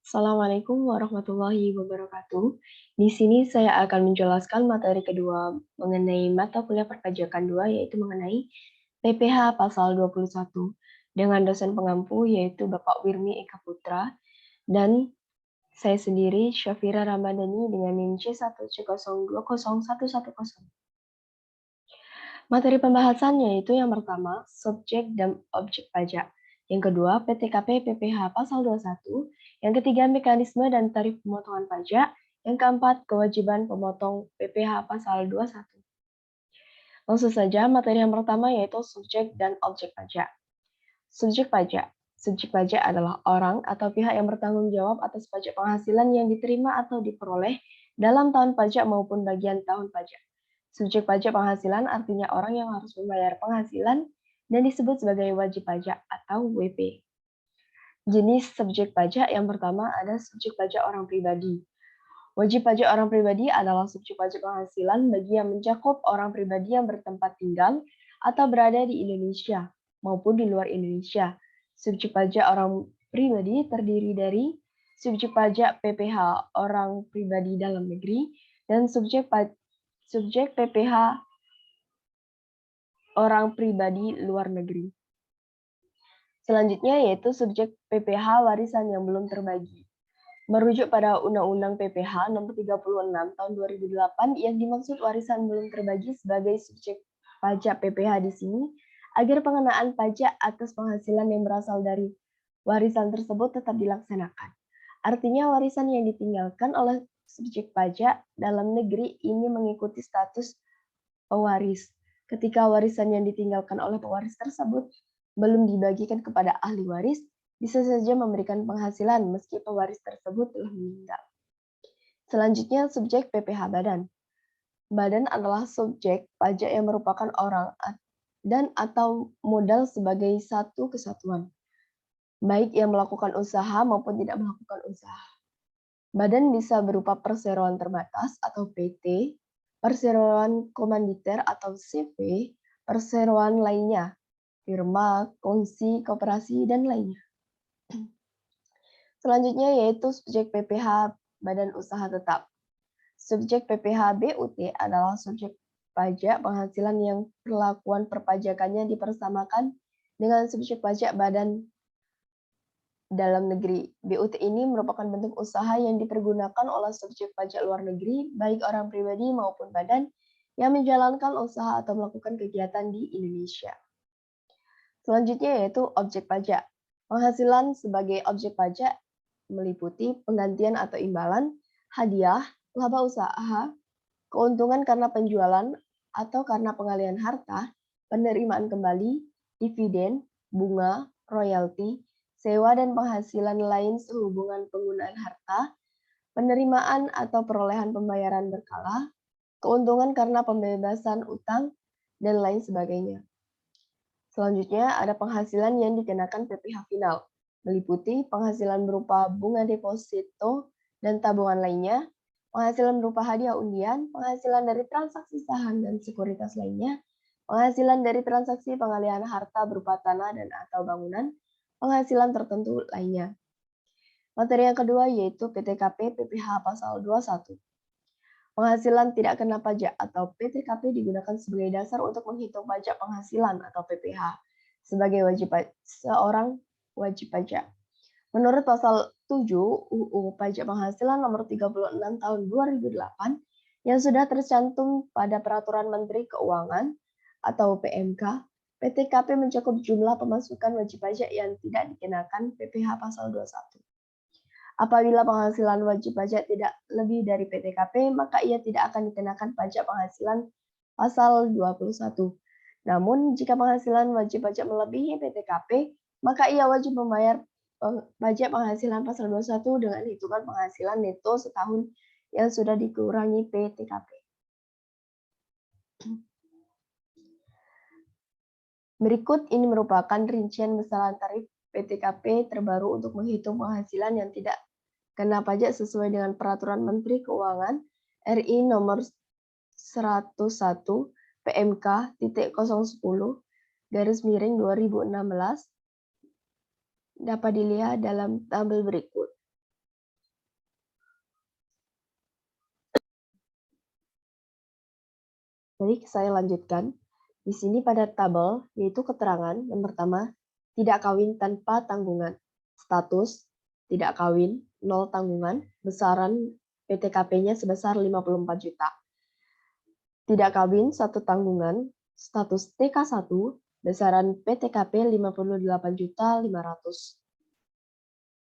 Assalamualaikum warahmatullahi wabarakatuh. Di sini saya akan menjelaskan materi kedua mengenai mata kuliah perpajakan 2, yaitu mengenai PPh pasal 21 dengan dosen pengampu yaitu Bapak Wirmi Eka Putra dan saya sendiri Syafira Ramadhani dengan NIM C1C020110. Materi pembahasannya yaitu yang pertama, subjek dan objek pajak. Yang kedua, PTKP PPh pasal 21. Yang ketiga, mekanisme dan tarif pemotongan pajak. Yang keempat, kewajiban pemotong PPh pasal 21. Langsung saja, materi yang pertama yaitu subjek dan objek pajak. Subjek pajak. Subjek pajak adalah orang atau pihak yang bertanggung jawab atas pajak penghasilan yang diterima atau diperoleh dalam tahun pajak maupun bagian tahun pajak. Subjek pajak penghasilan artinya orang yang harus membayar penghasilan dan disebut sebagai wajib pajak atau WP. Jenis subjek pajak yang pertama ada subjek pajak orang pribadi. Wajib pajak orang pribadi adalah subjek pajak penghasilan bagi yang mencakup orang pribadi yang bertempat tinggal atau berada di Indonesia maupun di luar Indonesia. Subjek pajak orang pribadi terdiri dari subjek pajak PPh orang pribadi dalam negeri dan subjek PPh orang pribadi luar negeri. Selanjutnya yaitu subjek PPh warisan yang belum terbagi. Merujuk pada Undang-Undang PPh Nomor 36 Tahun 2008 yang dimaksud warisan belum terbagi sebagai subjek pajak PPh di sini agar pengenaan pajak atas penghasilan yang berasal dari warisan tersebut tetap dilaksanakan. Artinya warisan yang ditinggalkan oleh subjek pajak dalam negeri ini mengikuti status pewaris. Ketika warisan yang ditinggalkan oleh pewaris tersebut belum dibagikan kepada ahli waris, bisa saja memberikan penghasilan meski pewaris tersebut telah meninggal. Selanjutnya, subjek PPh badan. Badan adalah subjek pajak yang merupakan orang dan atau modal sebagai satu kesatuan, baik yang melakukan usaha maupun tidak melakukan usaha. Badan bisa berupa perseroan terbatas atau PT, perseroan komanditer atau CV, perseroan lainnya, firma, kongsi, koperasi, dan lainnya. Selanjutnya yaitu subjek PPh Badan Usaha Tetap. Subjek PPh BUT adalah subjek pajak penghasilan yang perlakuan perpajakannya dipersamakan dengan subjek pajak badan dalam negeri. BUT ini merupakan bentuk usaha yang dipergunakan oleh subjek pajak luar negeri, baik orang pribadi maupun badan, yang menjalankan usaha atau melakukan kegiatan di Indonesia. Selanjutnya yaitu objek pajak. Penghasilan sebagai objek pajak meliputi penggantian atau imbalan, hadiah, laba usaha, keuntungan karena penjualan atau karena pengalihan harta, penerimaan kembali, dividen, bunga, royalti, sewa dan penghasilan lain sehubungan penggunaan harta, penerimaan atau perolehan pembayaran berkala, keuntungan karena pembebasan utang, dan lain sebagainya. Selanjutnya ada penghasilan yang dikenakan PPh final, meliputi penghasilan berupa bunga deposito dan tabungan lainnya, penghasilan berupa hadiah undian, penghasilan dari transaksi saham dan sekuritas lainnya, penghasilan dari transaksi pengalihan harta berupa tanah dan atau bangunan, penghasilan tertentu lainnya. Materi yang kedua yaitu PTKP PPh pasal 21. Penghasilan tidak kena pajak atau PTKP digunakan sebagai dasar untuk menghitung pajak penghasilan atau PPh sebagai seorang wajib pajak. Menurut pasal 7 UU Pajak Penghasilan Nomor 36 Tahun 2008 yang sudah tercantum pada Peraturan Menteri Keuangan atau PMK, PTKP mencakup jumlah pemasukan wajib pajak yang tidak dikenakan PPh pasal 21. Apabila penghasilan wajib pajak tidak lebih dari PTKP, maka ia tidak akan dikenakan pajak penghasilan pasal 21. Namun, jika penghasilan wajib pajak melebihi PTKP, maka ia wajib membayar pajak penghasilan pasal 21 dengan hitungan penghasilan neto setahun yang sudah dikurangi PTKP. Berikut ini merupakan rincian besaran tarif PTKP terbaru untuk menghitung penghasilan yang tidak kena pajak sesuai dengan Peraturan Menteri Keuangan RI Nomor 101 PMK.010/2016 dapat dilihat dalam tabel berikut. Baik, saya lanjutkan. Di sini pada tabel, yaitu keterangan yang pertama, tidak kawin tanpa tanggungan. Status, tidak kawin, 0 tanggungan, besaran PTKP-nya sebesar 54 juta. Tidak kawin, 1 tanggungan, status TK1, besaran PTKP 58.500.000.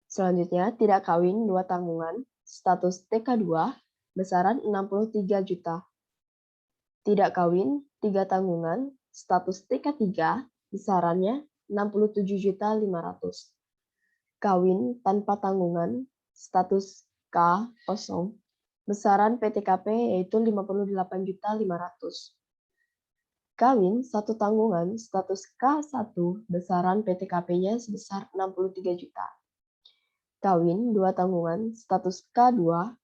Selanjutnya, tidak kawin, 2 tanggungan, status TK2, besaran 63 juta. Tidak kawin, 3 tanggungan, status TK3, besarannya 67.500.000. Kawin tanpa tanggungan, status K0, besaran PTKP yaitu 58.500.000. Kawin 1 tanggungan, status K1, besaran PTKP-nya sebesar 63 juta. Kawin 2 tanggungan, status K2,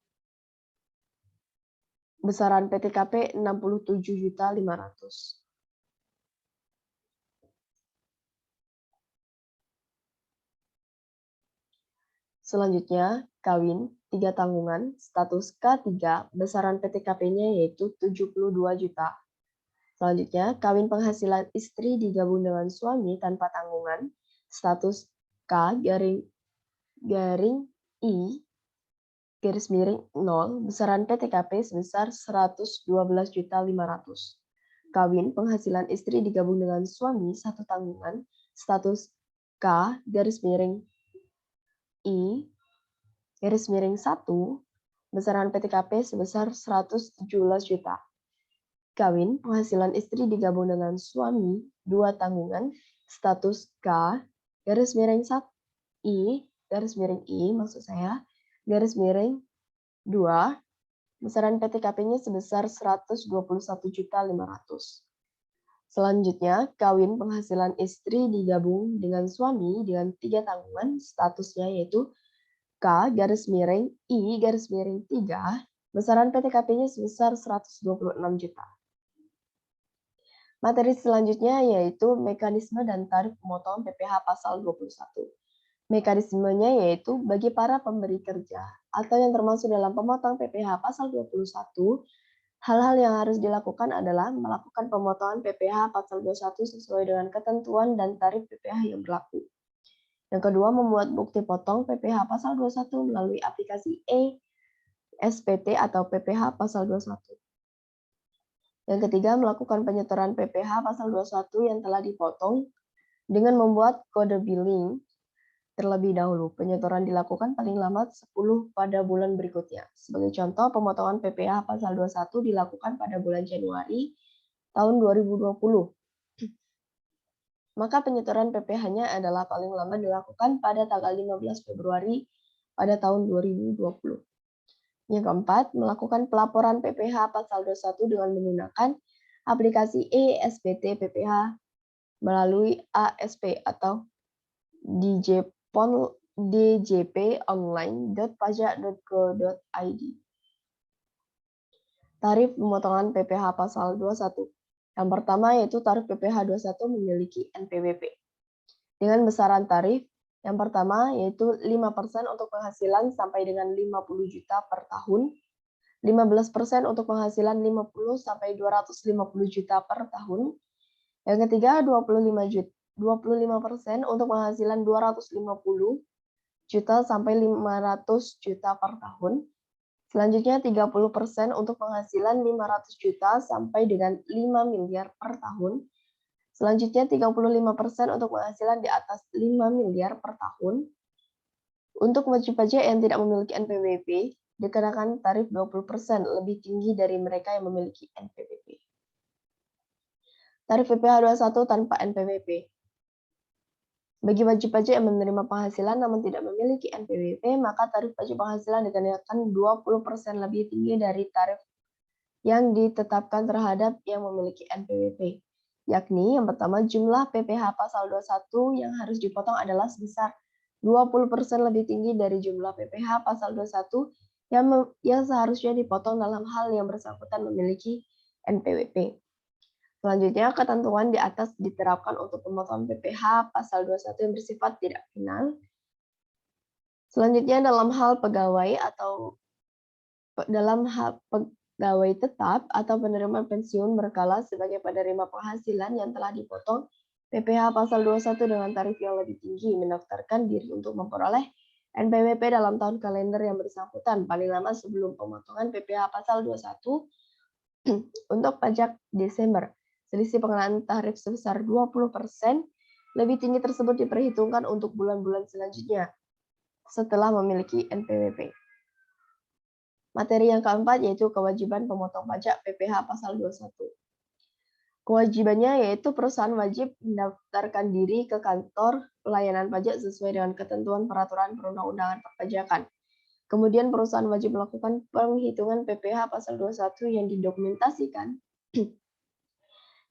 besaran PTKP 67.500.000. Selanjutnya, kawin 3 tanggungan, status K3, besaran PTKP-nya yaitu 72 juta. Selanjutnya, kawin penghasilan istri digabung dengan suami tanpa tanggungan, status K garing I garis miring 0, besaran PTKP sebesar 112.500.000. Kawin penghasilan istri digabung dengan suami satu tanggungan, status K garis miring I garis miring 1, besaran PTKP sebesar 117 juta. Kawin penghasilan istri digabung dengan suami 2 tanggungan, status K garis miring 1 I garis miring I maksud saya garis miring 2, besaran PTKP-nya sebesar 121.500.000. Selanjutnya, kawin penghasilan istri digabung dengan suami dengan 3 tanggungan, statusnya yaitu K garis miring I garis miring 3, besaran PTKP-nya sebesar 126 juta. Materi selanjutnya yaitu mekanisme dan tarif pemotongan PPh pasal 21. Mekanismenya yaitu bagi para pemberi kerja atau yang termasuk dalam pemotongan PPh pasal 21, hal-hal yang harus dilakukan adalah melakukan pemotongan PPh pasal 21 sesuai dengan ketentuan dan tarif PPh yang berlaku. Yang kedua, membuat bukti potong PPh pasal 21 melalui aplikasi SPT atau PPh pasal 21. Yang ketiga, melakukan penyetoran PPh pasal 21 yang telah dipotong dengan membuat kode billing terlebih dahulu. Penyetoran dilakukan paling lambat 10 pada bulan berikutnya. Sebagai contoh, pemotongan PPh pasal 21 dilakukan pada bulan Januari tahun 2020. Maka penyetoran PPh-nya adalah paling lambat dilakukan pada tanggal 15 Februari pada tahun 2020. Yang keempat, melakukan pelaporan PPh pasal 21 dengan menggunakan aplikasi SPT PPh melalui ASP atau djponline.pajak.go.id. Tarif pemotongan PPh pasal 21. Yang pertama yaitu tarif PPh 21 memiliki NPWP. Dengan besaran tarif, yang pertama yaitu 5% untuk penghasilan sampai dengan 50 juta per tahun, 15% untuk penghasilan 50 sampai 250 juta per tahun. Yang ketiga 25% untuk penghasilan 250 juta sampai 500 juta per tahun. Selanjutnya 30% untuk penghasilan 500 juta sampai dengan 5 miliar per tahun. Selanjutnya 35% untuk penghasilan di atas 5 miliar per tahun. Untuk wajib pajak yang tidak memiliki NPWP, dikenakan tarif 20% lebih tinggi dari mereka yang memiliki NPWP. Tarif PPh 21 tanpa NPWP. Bagi wajib pajak yang menerima penghasilan namun tidak memiliki NPWP, maka tarif pajak penghasilan dikenakan 20% lebih tinggi dari tarif yang ditetapkan terhadap yang memiliki NPWP. Yakni yang pertama jumlah PPh pasal 21 yang harus dipotong adalah sebesar 20% lebih tinggi dari jumlah PPh pasal 21 yang seharusnya dipotong dalam hal yang bersangkutan memiliki NPWP. Selanjutnya, ketentuan di atas diterapkan untuk pemotongan PPh pasal 21 yang bersifat tidak final. Selanjutnya, dalam hal pegawai atau pegawai tetap atau penerima pensiun berkala sebagai penerima penghasilan yang telah dipotong PPh Pasal 21 dengan tarif yang lebih tinggi mendaftarkan diri untuk memperoleh NPWP dalam tahun kalender yang bersangkutan paling lama sebelum pemotongan PPh Pasal 21 untuk pajak Desember. Selisih pengenaan tarif sebesar 20% lebih tinggi tersebut diperhitungkan untuk bulan-bulan selanjutnya setelah memiliki NPWP. Materi yang keempat yaitu kewajiban pemotong pajak PPh Pasal 21. Kewajibannya yaitu perusahaan wajib mendaftarkan diri ke kantor pelayanan pajak sesuai dengan ketentuan peraturan perundang-undangan perpajakan. Kemudian perusahaan wajib melakukan penghitungan PPh Pasal 21 yang didokumentasikan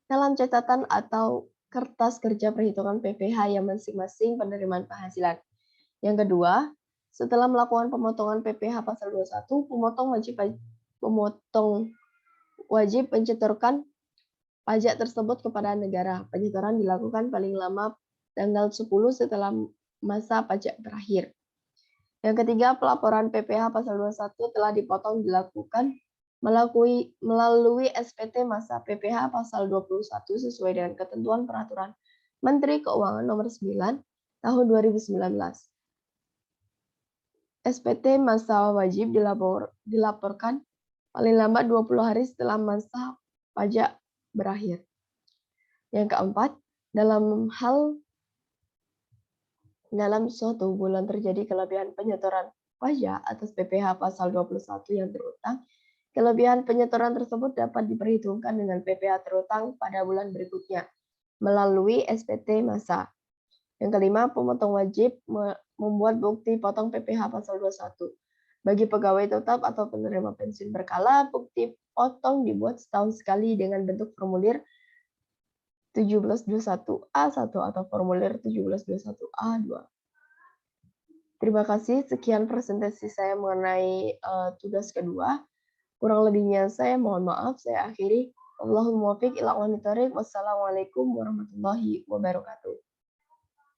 dalam catatan atau kertas kerja perhitungan PPh yang masing-masing penerimaan penghasilan. Yang kedua, setelah melakukan pemotongan PPh Pasal 21, pemotong wajib mencetorkan pajak tersebut kepada negara. Penyetoran dilakukan paling lama tanggal 10 setelah masa pajak berakhir. Yang ketiga, pelaporan PPh Pasal 21 telah dipotong dilakukan melalui SPT masa PPh Pasal 21 sesuai dengan ketentuan peraturan Menteri Keuangan Nomor 9 Tahun 2019. SPT masa wajib dilaporkan paling lambat 20 hari setelah masa pajak berakhir. Yang keempat, dalam suatu bulan terjadi kelebihan penyetoran pajak atas PPh Pasal 21 yang terutang, kelebihan penyetoran tersebut dapat diperhitungkan dengan PPh terutang pada bulan berikutnya melalui SPT masa. Yang kelima, pemotong wajib membuat bukti potong PPh Pasal 21. Bagi pegawai tetap atau penerima pensiun berkala, bukti potong dibuat setahun sekali dengan bentuk formulir 1721A1 atau formulir 1721A2. Terima kasih, sekian presentasi saya mengenai tugas kedua. Kurang lebihnya saya mohon maaf, saya akhiri. Allahumma muwaffiq ila aqwamit thoriq. Wassalamualaikum warahmatullahi wabarakatuh.